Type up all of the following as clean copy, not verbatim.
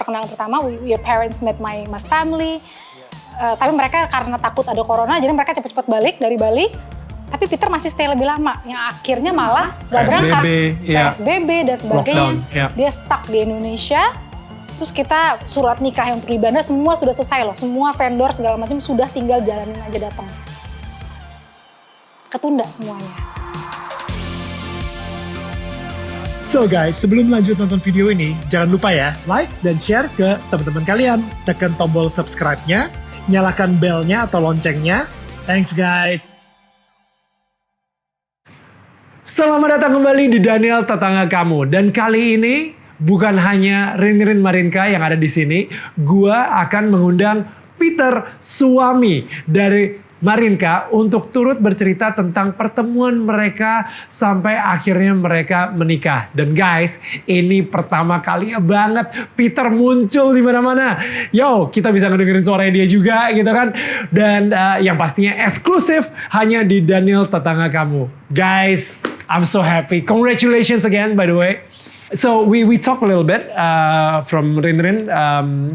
perkenalan pertama, your parents met my family. Tapi mereka karena takut ada corona, jadi mereka cepat-cepat balik dari Bali. Tapi Peter masih stay lebih lama, yang akhirnya malah gak berangkat. PSBB dan sebagainya. Dia stuck di Indonesia. Terus kita surat nikah yang perlu di Belanda semua sudah selesai loh. Semua vendor segala macam sudah tinggal jalanin aja datang. Ketunda semuanya. So guys, sebelum lanjut nonton video ini, jangan lupa ya, like dan share ke teman-teman kalian. Tekan tombol subscribe-nya, nyalakan bell-nya atau loncengnya. Thanks guys. Selamat datang kembali di Daniel Tetangga Kamu. Dan kali ini bukan hanya Rinrin Marinka yang ada di sini, gua akan mengundang Peter, suami dari Marinka, untuk turut bercerita tentang pertemuan mereka sampai akhirnya mereka menikah. Dan guys, ini pertama kali banget Peter muncul di mana-mana. Yo, kita bisa ngedengerin suaranya dia juga gitu kan. Dan yang pastinya eksklusif hanya di Daniel Tetangga Kamu. Guys, I'm so happy. Congratulations again, by the way. So we talk a little bit from Rinrin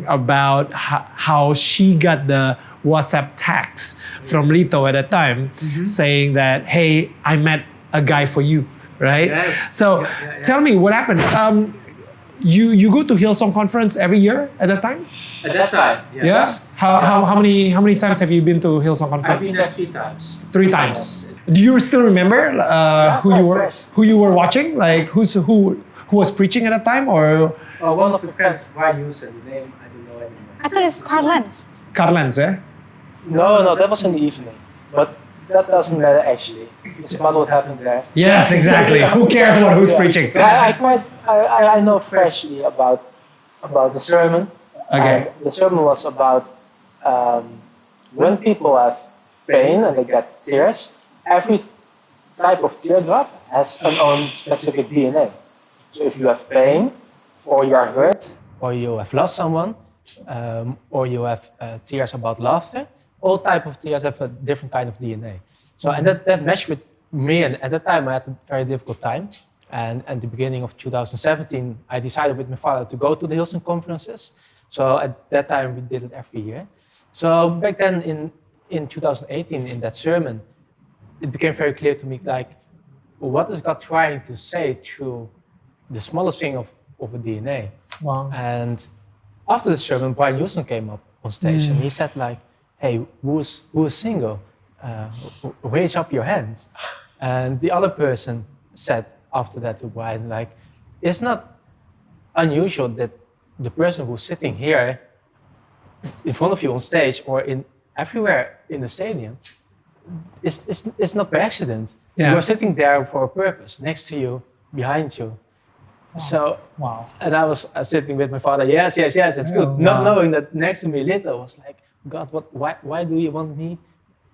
about how she got the WhatsApp text from Lito at that time saying that, hey, I met a guy for you, right? Yes. So tell me what happened. You go to Hillsong conference every year at that time? At that time, yes. Yeah. How many times have you been to Hillsong I've conference? been there 3 times. 3 times. Do you still remember who you were watching? Like who was preaching at that time, or? One of the friends, Brian Houston, the name I don't know anymore. I thought it's Carl Lenz. Carlens, eh? No, that was in the evening. But that doesn't matter actually. It's about what happened there. Yes, exactly. Who cares about who's preaching? I know freshly about the sermon. Okay. The sermon was about when people have pain and they get tears, every type of teardrop has an own specific DNA. So if you have pain, or you are hurt, or you have lost someone, or you have tears about laughter, all type of tears have a different kind of DNA. So and that meshed with me, and at that time I had a very difficult time. And at the beginning of 2017, I decided with my father to go to the Hillsong conferences. So at that time we did it every year. So back then in 2018, in that sermon, it became very clear to me, like, what is God trying to say through the smallest thing of a DNA? Wow. And after the sermon, Brian Houston came up on stage and he said, like, hey, who's single? Raise up your hands. And the other person said after that to Brian, like, it's not unusual that the person who's sitting here in front of you on stage or everywhere in the stadium, it's not by accident. Yeah. You're sitting there for a purpose, next to you, behind you. Wow. So, Wow. and I was sitting with my father, yes, that's good. Not knowing that next to me, Lito was like, God, why do you want me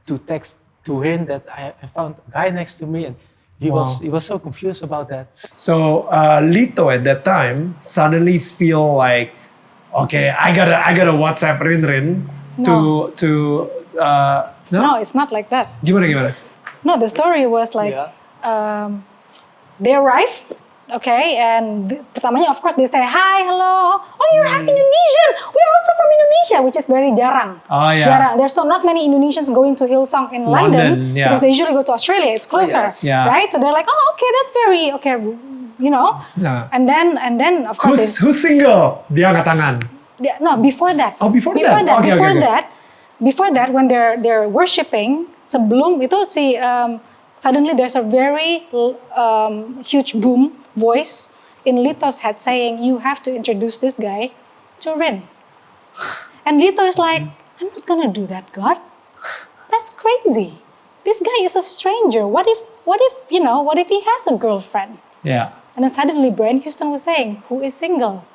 to text to him that I found a guy next to me? And he was so confused about that. So Lito at that time suddenly feel like, okay, I gotta WhatsApp Rinrin to No, it's not like that. Gimana? No, the story was like, they arrive, okay, and pertamanya of course they say, hi, hello, oh you're half Indonesian, we're also from Indonesia, which is very jarang. Oh yeah. Jarang. There's so not many Indonesians going to Hillsong in London yeah. because they usually go to Australia, it's closer, Yeah. right? So they're like, oh okay, that's very, okay, you know. Yeah. And then of course Who's single? Dia angkat tangan. no, before that. Oh, before that. Before that, when they're worshiping, sebelum itu suddenly there's a very huge boom voice in Lito's head saying, you have to introduce this guy to Rin. And Lito is like, I'm not gonna do that, God. That's crazy. This guy is a stranger. What if he has a girlfriend? Yeah. And then suddenly Brian Houston was saying, who is single?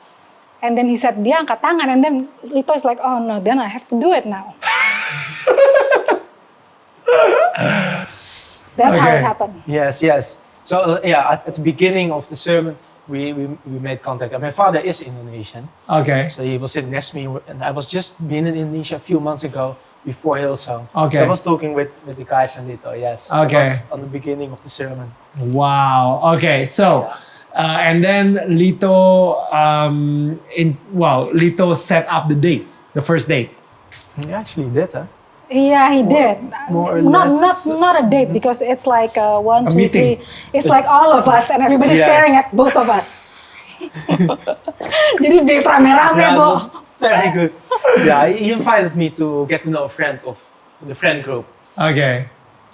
And then he said, dia angkat tangan. And then Lito is like, oh no, then I have to do it now. That's how it happened. Yes. So at the beginning of the sermon, we made contact. And my father is Indonesian. Okay. So he was sitting next to me, and I was just been in Indonesia a few months ago before Hillsong. Okay. So I was talking with the guys and Lito, yes. Okay. That was on the beginning of the sermon. Wow. Okay. So And then Lito, Lito set up the date, the first date. He actually did, huh? Yeah, he did. more or not less. not a date because it's like one, A two, meeting. three. It's like all of us and everybody's Yes. staring at both of us. Jadi date rame-rame, Yeah, it Bo. was very good. Yeah, he invited me to get to know a friend of the friend group. Okay.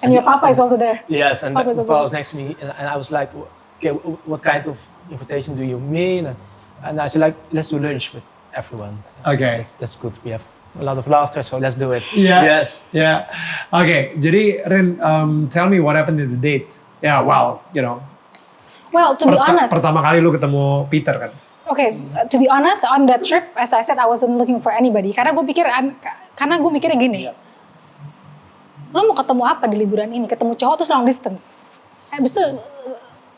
And your papa is also there. Yes, and Papa was Papa also- was next to me, and I was like, okay, what kind of invitation do you mean? And I said, like, let's do lunch with everyone. Okay. That's good. We have a lot of laughter, so let's do it. Yeah. Yes. Yeah. Okay. Jadi Rin, tell me what happened in the date. Yeah. Well, you know. Well, to be honest, Pertama kali lu ketemu Peter kan? okay, to be honest, on that trip, as I said, I wasn't looking for anybody. Karena gue mikirnya gini, lo mau ketemu apa di liburan ini? Ketemu cowok terus long distance. Habis itu,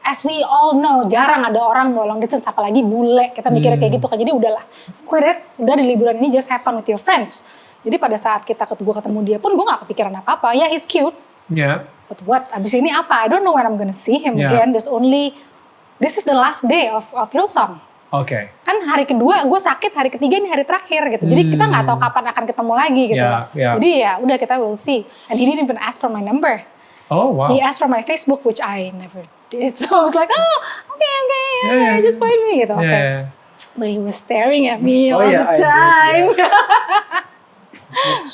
as we all know, jarang ada orang mau long distance, apalagi bule. Kita mikirnya kayak gitu kan. Jadi udahlah, quit it. Udah di liburan ini just have fun with your friends. Jadi pada saat gue ketemu dia pun, gue gak kepikiran apa-apa. Ya, he's cute. Yeah. But what? Abis ini apa? I don't know when I'm gonna see him Yeah. again. This is the last day of Hillsong. Okay. Kan hari kedua gue sakit, hari ketiga ini hari terakhir gitu. Jadi kita nggak tahu kapan akan ketemu lagi gitu. Yeah, yeah. Jadi ya udah kita will see. And he didn't even ask for my number. Oh wow. He asked for my Facebook, which I never did. So I was like, oh, okay, Yeah. just find me gitu. Okay. Yeah. But he was staring at me Oh, all yeah, the I did, time.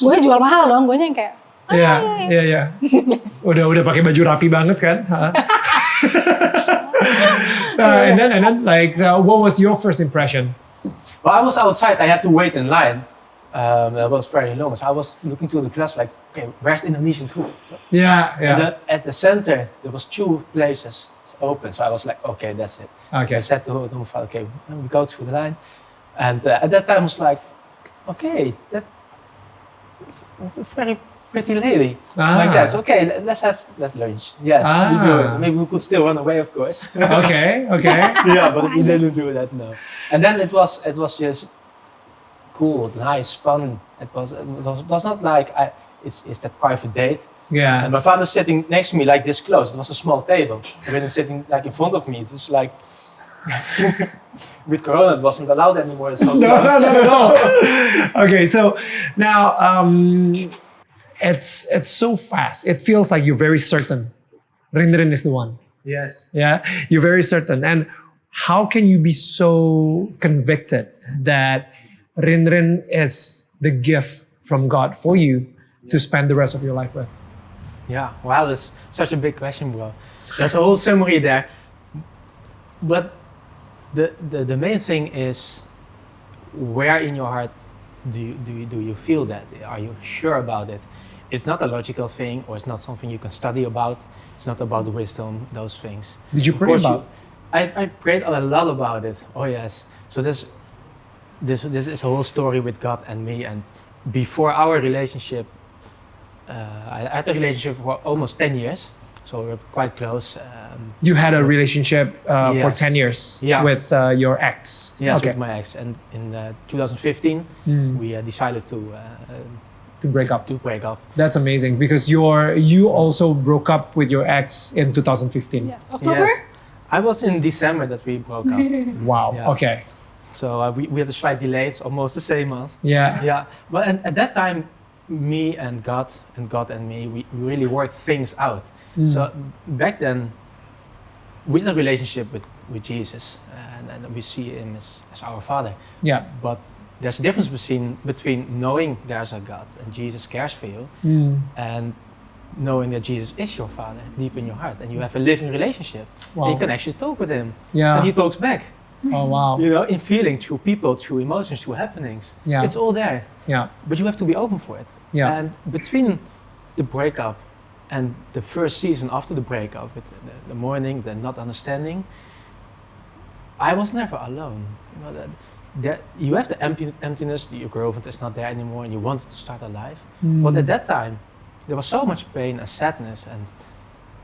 Gue jual mahal dong, gue yang kayak. Iya. Udah pakai baju rapi banget kan? And then like, so what was your first impression? Well, I was outside. I had to wait in line. That was very long. So I was looking to the class like, okay, where's the Indonesian food? Yeah. And then at the center, there was 2 places open. So I was like, okay, that's it. Okay. So I said to my father, okay, we go through the line. And at that time, I was like, okay, that very pretty lady. Like that. So, okay, let's have that lunch. Yes, we do it. Maybe we could still run away, of course. Okay. Yeah, but we didn't do that, no. And then it was just cool, nice, fun. It was not like it's that private date. Yeah. And my father's sitting next to me like this close. It was a small table. He wasn't sitting like in front of me. It was like with Corona, it wasn't allowed anymore. So No, not at all. Okay, so now it's so fast. It feels like you're very certain. Rin is the one. Yes. Yeah, you're very certain. And how can you be so convicted that Rin is the gift from God for you to spend the rest of your life with? Yeah, wow, that's such a big question, bro. There's a whole summary there. But the main thing is, where in your heart do you feel that? Are you sure about it? It's not a logical thing, or it's not something you can study about. It's not about wisdom, those things. Did you Of pray course about? I prayed a lot about it. Oh yes. So this is a whole story with God and me. And before our relationship, I had a relationship for almost 10 years. So we're quite close. You had a relationship for Yes. 10 years Yeah. with your ex. Yes, Okay. with my ex. And in 2015, we decided to To break up. break up. That's amazing because you also broke up with your ex in 2015. Yes, October? Yes. I was in December that we broke up. Wow. Yeah. Okay. So we had a slight delay. It's almost the same month. Yeah. Yeah, but at that time, me and God and me, we really worked things out. So back then, with a relationship with Jesus, and we see him as our Father. Yeah. But there's a difference between knowing there's a God and Jesus cares for you, and knowing that Jesus is your Father deep in your heart, and you have a living relationship. Wow. And you can actually talk with him, Yeah. and he talks back. Oh wow. You know, in feeling, through people, through emotions, through happenings. Yeah. It's all there. Yeah. But you have to be open for it. Yeah. And between the breakup and the first season after the breakup, with the mourning, the not understanding, I was never alone. You know, that you have the emptiness, your girlfriend is not there anymore, and you wanted to start a life. But at that time, there was so much pain and sadness and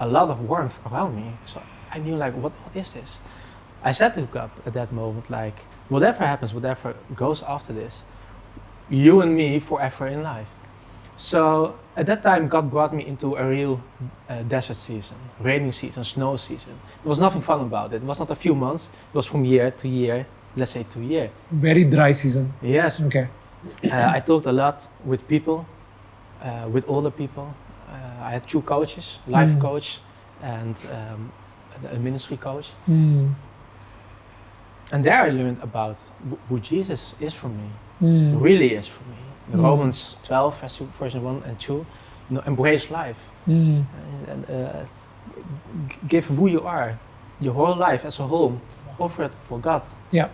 a lot of warmth around me. So I knew, like, what is this? I said to God at that moment, like, whatever happens, whatever goes after this, you and me forever in life. So at that time, God brought me into a real desert season, raining season, snow season. There was nothing fun about it. It was not a few months. It was from year to year, let's say 2 years. Very dry season. Yes. Okay. I talked a lot with people, with older people. I had 2 coaches, life coach and a ministry coach. Hmm. And there I learned about who Jesus is for me, Hmm. really is for me. The Romans 12, verse 1 and 2, embrace life. Hmm. And, give who you are, your whole life as a whole, offer it for God. Yeah.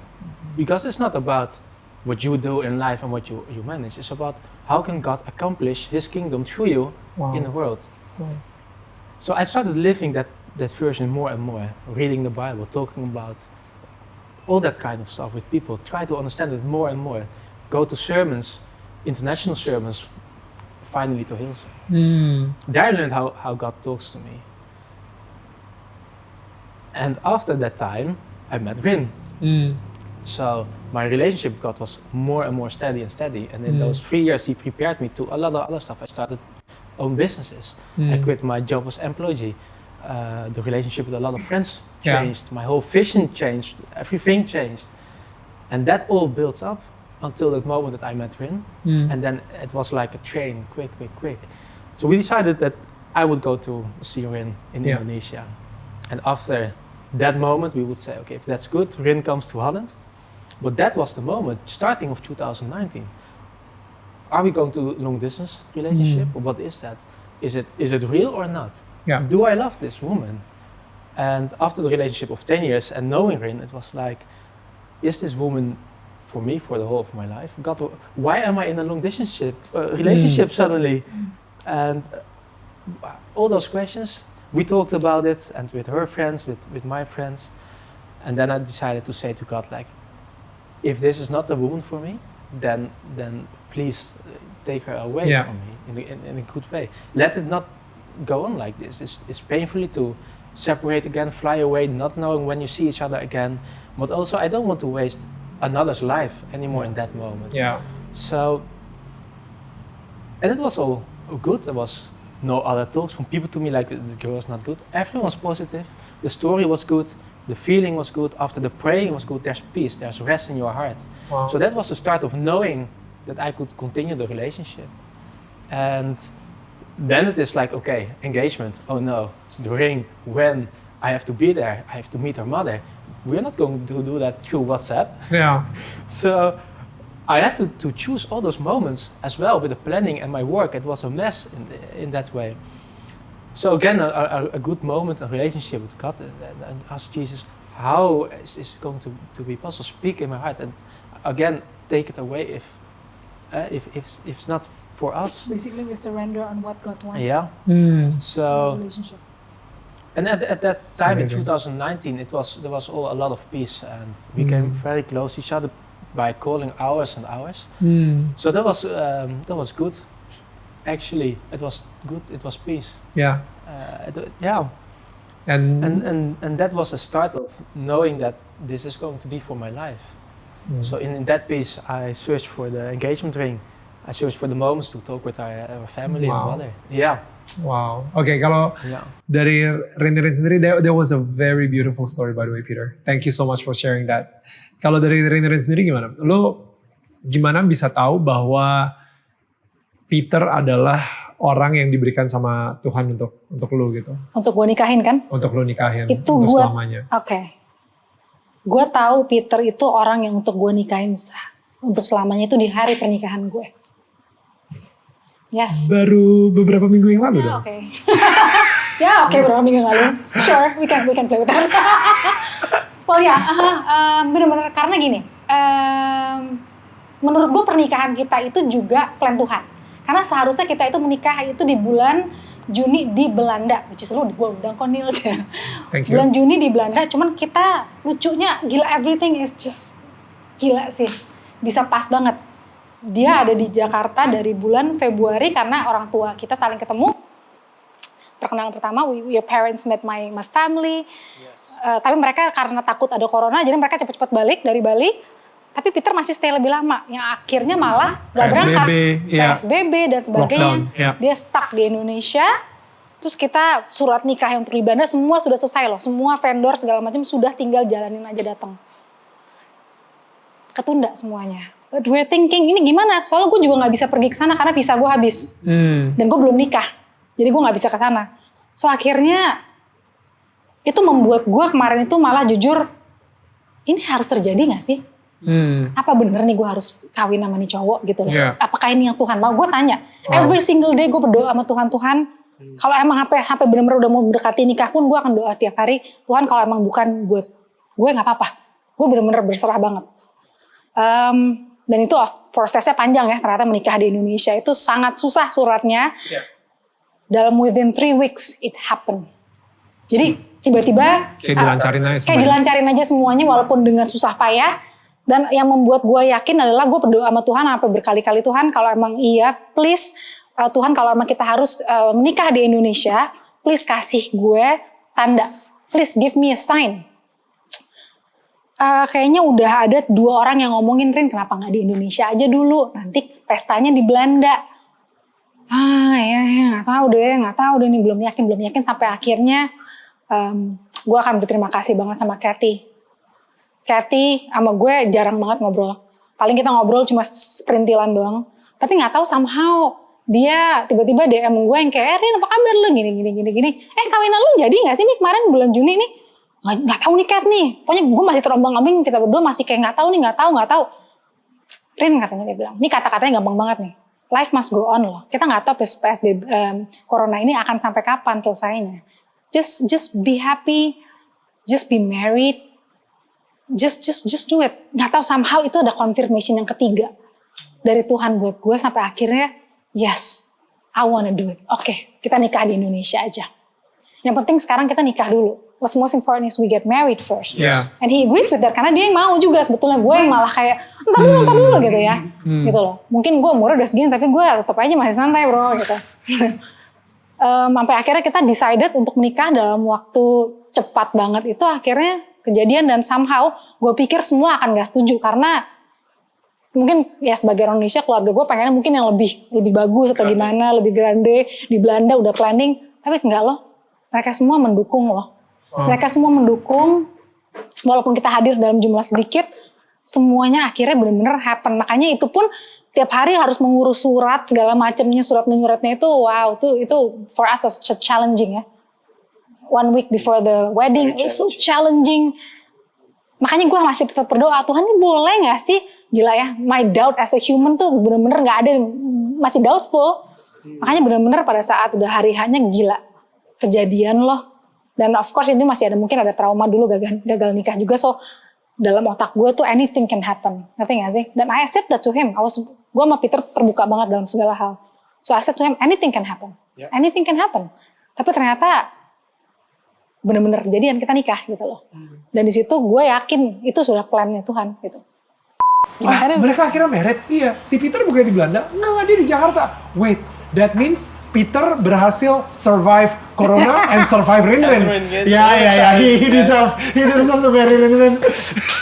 Because it's not about what you do in life and what you manage. It's about how can God accomplish His kingdom through you Wow. in the world. Wow. So I started living that version more and more, reading the Bible, talking about all that kind of stuff with people, try to understand it more and more, go to sermons, international sermons, finally to Hillsong. Hmm. There I learned how God talks to me. And after that time, I met Rin. Hmm. So my relationship with God was more and more steady and steady. And in those 3 years, He prepared me to a lot of other stuff. I started own businesses. I quit my job as employee. The relationship with a lot of friends Yeah. changed. My whole vision changed. Everything changed. And that all built up until that moment that I met Rin. Hmm. And then it was like a train, quick. So we decided that I would go to see Rin in Yeah. Indonesia. And after that moment, we would say, okay, if that's good, Rin comes to Holland. But that was the moment, starting of 2019. Are we going to long distance relationship? Or what is that? Is it real or not? Yeah. Do I love this woman? And after the relationship of 10 years and knowing Rin, it was like, is this woman for me for the whole of my life? God, why am I in a long distance relationship suddenly? And all those questions, we talked about it, and with her friends, with my friends. And then I decided to say to God, like, if this is not the woman for me, then please take her away Yeah. from me in a good way. Let it not go on like this. It's painfully to separate again, fly away, not knowing when you see each other again. But also, I don't want to waste another's life anymore in that moment. Yeah. So, and it was all good. There was no other talks from people to me like the girl is not good. Everyone was positive. The story was good. The feeling was good. After the praying was good. There's peace. There's rest in your heart. Wow. So that was the start of knowing that I could continue the relationship. And then it is like, okay, engagement. Oh no, it's the ring. When I have to be there, I have to meet her mother. We're not going to do that through WhatsApp. Yeah. So I had to choose all those moments as well with the planning and my work. It was a mess in that way. So again, a good moment, a relationship with God, and ask Jesus, how is this going to be possible? Speak in my heart, and again, take it away if it's not for us. Basically, we surrender on what God wants. Yeah. Hmm. in the So relationship. and at that time in amazing. 2019, there was a lot of peace, and we came very close to each other by calling hours and hours. Hmm. So that was good. Actually, it was good. It was peace. Yeah. Yeah, And, and that was a start of knowing that this is going to be for my life. So in that piece, I searched for the engagement ring. I searched for the moments to talk with our family Wow. and mother. Yeah, wow. Oke, kalau yeah. dari Rin sendiri, there was a very beautiful story by the way, Peter. Thank you so much for sharing that. Kalau dari Rin sendiri gimana? Lo gimana bisa tahu bahwa Peter adalah orang yang diberikan sama Tuhan untuk lo gitu, Untuk gue nikahin kan? untuk lo nikahin Itu untuk gua- selamanya. Oke. Gue tahu Peter itu orang yang untuk gue nikahin untuk selamanya itu di hari pernikahan gue. Yes. Baru beberapa minggu yang lalu Ya dong. oke. Ya oke, berapa minggu lalu? Sure, we can play with that. Well ya, benar-benar karena gini. Menurut gue pernikahan kita itu juga plan Tuhan. Karena seharusnya kita itu menikah itu di bulan Juni di Belanda, which is lu gue undang kok Nil. Thank you. Bulan Juni di Belanda, cuman kita lucunya gila, everything is just gila sih, bisa pas banget. Dia ada di Jakarta dari bulan Februari karena orang tua kita saling ketemu. Perkenalan pertama, your parents met my family. Tapi mereka karena takut ada corona, jadi mereka cepat-cepat balik dari Bali. Tapi Peter masih stay lebih lama, yang akhirnya malah gak berangkat. PSBB dan sebagainya. Lockdown, Dia stuck di Indonesia. Terus kita surat nikah yang untuk di Belanda semua sudah selesai loh. Semua vendor segala macam sudah tinggal jalanin aja datang. Ketunda semuanya. But we're thinking ini gimana? Soalnya gue juga gak bisa pergi ke sana karena visa gue habis. Dan gue belum nikah. Jadi gue gak bisa ke sana. So akhirnya itu membuat gue kemarin itu malah jujur, ini harus terjadi gak sih? Apa bener nih gue harus kawin sama nih cowok gitu loh. Apakah ini yang Tuhan mau? Gue tanya. Every single day gue berdoa sama Tuhan. Kalau emang sampai bener-bener udah mau mendekati nikah pun gue akan doa tiap hari. Tuhan kalau emang bukan buat gue gak apa-apa. Gue bener-bener berserah banget. Dan itu prosesnya panjang ya. Ternyata menikah di Indonesia itu sangat susah suratnya. Dalam within 3 weeks it happened. Jadi tiba-tiba kayak dilancarin aja semuanya walaupun dengan susah payah. Dan yang membuat gue yakin adalah gue berdoa sama Tuhan sampai berkali-kali, Tuhan kalau emang iya please Tuhan kalau emang kita harus menikah di Indonesia, please kasih gue tanda, please give me a sign. Kayaknya udah ada 2 orang yang ngomongin, Rin kenapa gak di Indonesia aja dulu, nanti pestanya di Belanda. Ya gak tahu deh nih, belum yakin sampai akhirnya gue akan berterima kasih banget sama Kathy sama gue jarang banget ngobrol. Paling kita ngobrol cuma sprintilan doang. Tapi gak tahu somehow dia tiba-tiba DM gue yang kayak, Rin apa kabar lu gini. Kawinan lu jadi gak sih nih kemarin bulan Juni nih? Gak tahu nih Kat nih. Pokoknya gue masih terombang-ambing, kita berdua masih kayak gak tahu. Rin katanya dia bilang, ini kata-katanya gampang banget nih. Life must go on loh. Kita gak tahu PSBB Corona ini akan sampai kapan selesainya. Just be happy, just be married. Just do it. Gak tahu somehow itu ada confirmation yang ketiga dari Tuhan buat gue sampai akhirnya yes, I wanna do it. Oke, kita nikah di Indonesia aja. Yang penting sekarang kita nikah dulu. What's most important is we get married first. And he agrees with that karena dia yang mau juga sebetulnya. Gue yang malah kayak entar dulu gitu ya. Gitu loh. Mungkin gue umurnya udah segini tapi gue tetap aja masih santai bro gitu. Sampai akhirnya kita decided untuk menikah dalam waktu cepat banget itu akhirnya kejadian dan somehow gue pikir semua akan gak setuju karena mungkin ya sebagai orang Indonesia keluarga gue pengennya mungkin yang lebih bagus atau gimana, lebih grande di Belanda udah planning, tapi enggak loh, mereka semua mendukung loh, mereka semua mendukung walaupun kita hadir dalam jumlah sedikit, semuanya akhirnya benar-benar happen. Makanya itu pun tiap hari harus mengurus surat segala macamnya, surat menyuratnya itu wow, itu for us so challenging ya. 1 week before the wedding, it's so challenging. Makanya gue masih tetap berdoa, Tuhan ini boleh gak sih? Gila ya, my doubt as a human tuh bener-bener gak ada, masih doubtful. Makanya bener-bener pada saat udah hari hanya gila, kejadian loh. Dan of course ini masih ada, mungkin ada trauma dulu gagal nikah juga. So dalam otak gue tuh anything can happen, ngerti gak sih? Dan I accept that to him, gue sama Peter terbuka banget dalam segala hal. So I said to him, anything can happen, anything can happen. Tapi ternyata benar-benar kejadian kita nikah gitu loh. Dan di situ gue yakin itu sudah plannya Tuhan gitu. Mereka akhirnya married? Iya. Si Peter bukan di Belanda? Enggak, dia di Jakarta. Wait, that means Peter berhasil survive Corona and survive Rin. Ya. He deserves to marry Rin.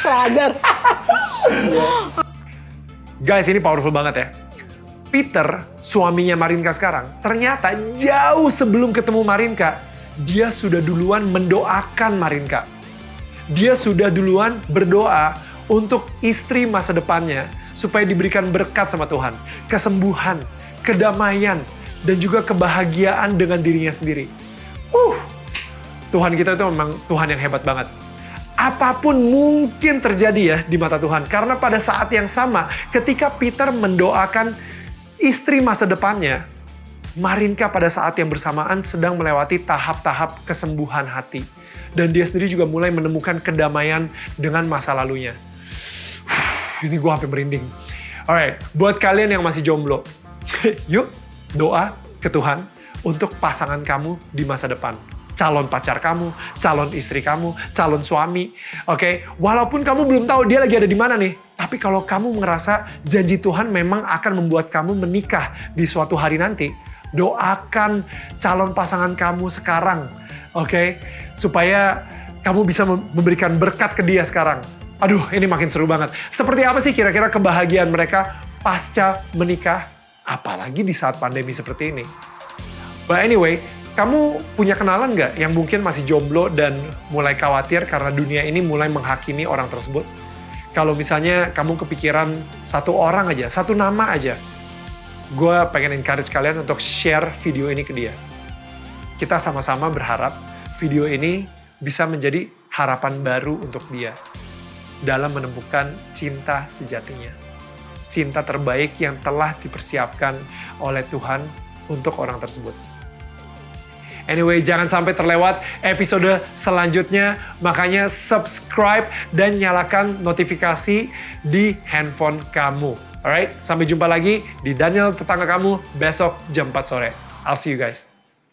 Pelajar. Guys, ini powerful banget ya. Peter, suaminya Marinka sekarang, ternyata jauh sebelum ketemu Marinka, dia sudah duluan mendoakan Marinka. Dia sudah duluan berdoa untuk istri masa depannya supaya diberikan berkat sama Tuhan, kesembuhan, kedamaian, dan juga kebahagiaan dengan dirinya sendiri. Tuhan kita itu memang Tuhan yang hebat banget. Apapun mungkin terjadi ya di mata Tuhan, karena pada saat yang sama ketika Peter mendoakan istri masa depannya, Marinka pada saat yang bersamaan sedang melewati tahap-tahap kesembuhan hati. Dan dia sendiri juga mulai menemukan kedamaian dengan masa lalunya. Ini gue sampai merinding. Alright, buat kalian yang masih jomblo, yuk doa ke Tuhan untuk pasangan kamu di masa depan. Calon pacar kamu, calon istri kamu, calon suami. Oke, walaupun kamu belum tahu dia lagi ada di mana nih. Tapi kalau kamu ngerasa janji Tuhan memang akan membuat kamu menikah di suatu hari nanti, doakan calon pasangan kamu sekarang, oke? Supaya kamu bisa memberikan berkat ke dia sekarang. Aduh, ini makin seru banget. Seperti apa sih kira-kira kebahagiaan mereka pasca menikah? Apalagi di saat pandemi seperti ini. But anyway, kamu punya kenalan nggak yang mungkin masih jomblo dan mulai khawatir karena dunia ini mulai menghakimi orang tersebut? Kalau misalnya kamu kepikiran satu orang aja, satu nama aja, gue pengen encourage kalian untuk share video ini ke dia. Kita sama-sama berharap video ini bisa menjadi harapan baru untuk dia dalam menemukan cinta sejatinya. Cinta terbaik yang telah dipersiapkan oleh Tuhan untuk orang tersebut. Anyway, jangan sampai terlewat episode selanjutnya. Makanya subscribe dan nyalakan notifikasi di handphone kamu. Alright, sampai jumpa lagi di Daniel Tetangga Kamu besok jam 4 sore. I'll see you guys.